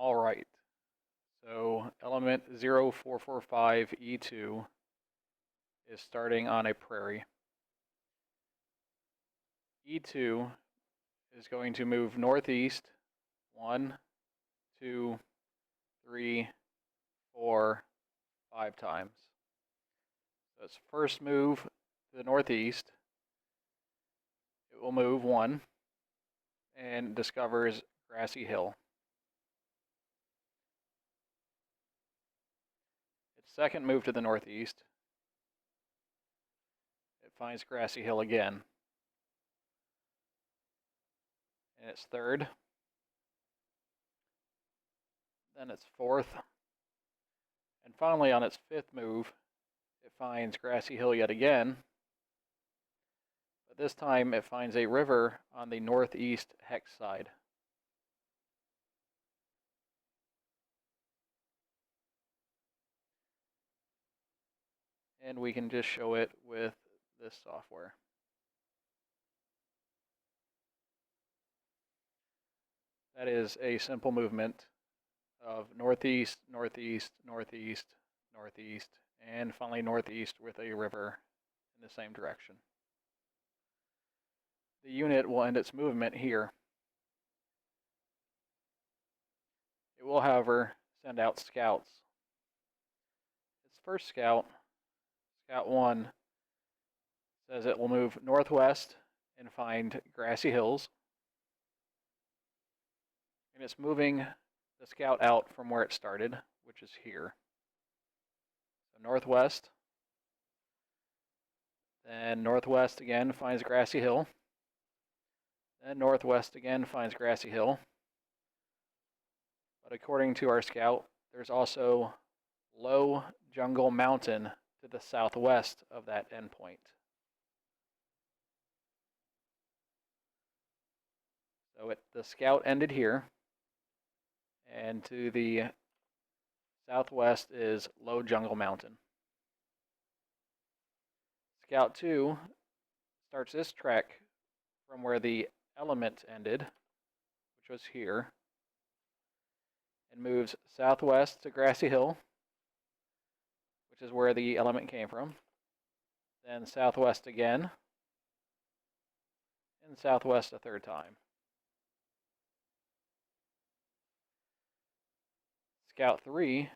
All right. So element 0445 E2 is starting on a prairie. E2 is going to move northeast 1, 2, 3, 4, 5 times. So its first move to the northeast, it will move 1 and discovers Grassy Hill. Its second move to the northeast, it finds Grassy Hill again. And its third, then its fourth, and finally on its fifth move, it finds Grassy Hill yet again, but this time it finds a river on the northeast hex side. And we can just show it with this software. That is a simple movement of northeast, northeast, northeast, northeast, and finally northeast with a river in the same direction. The unit will end its movement here. It will, however, send out scouts. Its first scout, Scout 1, says it will move northwest and find Grassy Hills. And it's moving the scout out from where it started, which is here. So northwest, then northwest again finds Grassy Hill, then northwest again finds Grassy Hill. But according to our scout, there's also low jungle mountain to the southwest of that endpoint. So the scout ended here, and to the southwest is low jungle mountain. Scout 2 starts this trek from where the element ended, which was here, and moves southwest to Grassy Hill, which is where the element came from, then southwest again, and southwest a third time. Scout 3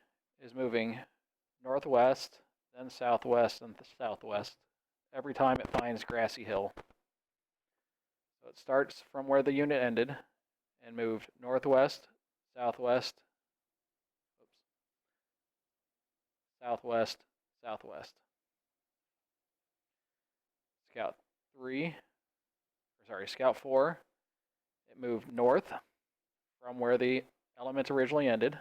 is moving northwest, then southwest, and southwest every time it finds Grassy Hill. So it starts from where the unit ended and moved northwest, southwest, southwest, southwest. Scout 4, it moved north from where the element originally ended,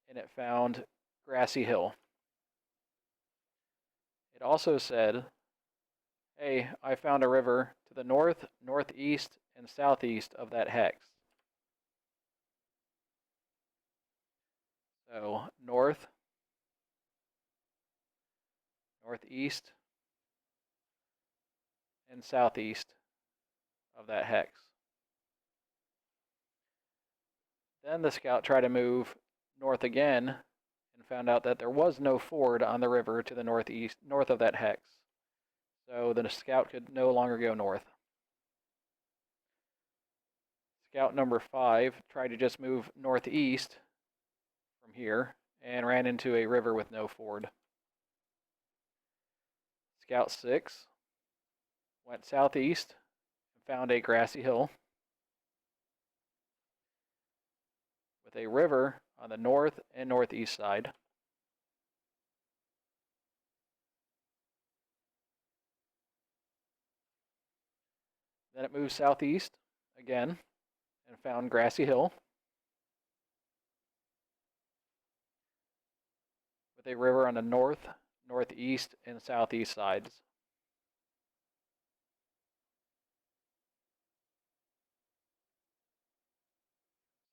and it found Grassy Hill. It also said, hey, I found a river to the north, northeast, and southeast of that hex. So north, northeast, and southeast of that hex. Then the scout tried to move north again and found out that there was no ford on the river to the north of that hex. So the scout could no longer go north. Scout number 5 tried to just move northeast from here and ran into a river with no ford. Scout 6 went southeast and found a Grassy Hill with a river on the north and northeast side. Then it moved southeast again and found Grassy Hill with a river on the north, northeast, and southeast sides.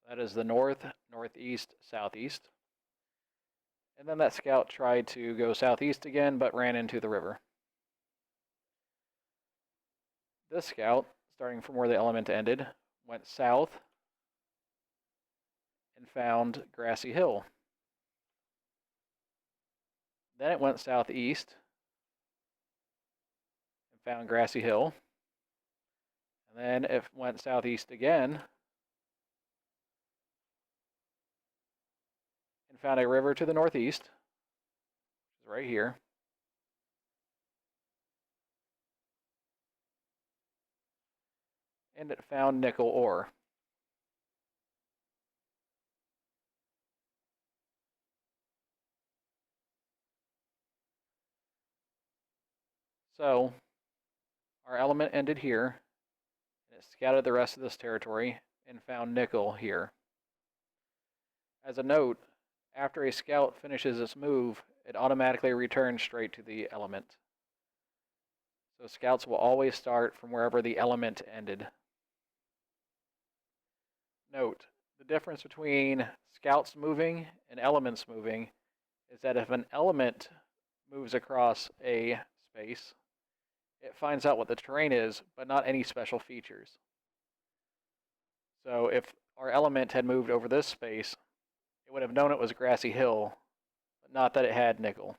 That is the north, northeast, southeast. And then that scout tried to go southeast again, but ran into the river. This scout, starting from where the element ended, went south found Grassy Hill. Then it went southeast and found Grassy Hill. And then it went southeast again and found a river to the northeast, which is right here. And it found nickel ore. So our element ended here, and it scouted the rest of this territory and found nickel here. As a note, after a scout finishes its move, it automatically returns straight to the element. So scouts will always start from wherever the element ended. Note, the difference between scouts moving and elements moving is that if an element moves across a space, it finds out what the terrain is, but not any special features. So if our element had moved over this space, it would have known it was Grassy Hill, but not that it had nickel.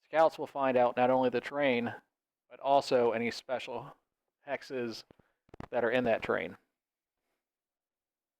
Scouts will find out not only the terrain, but also any special hexes that are in that terrain.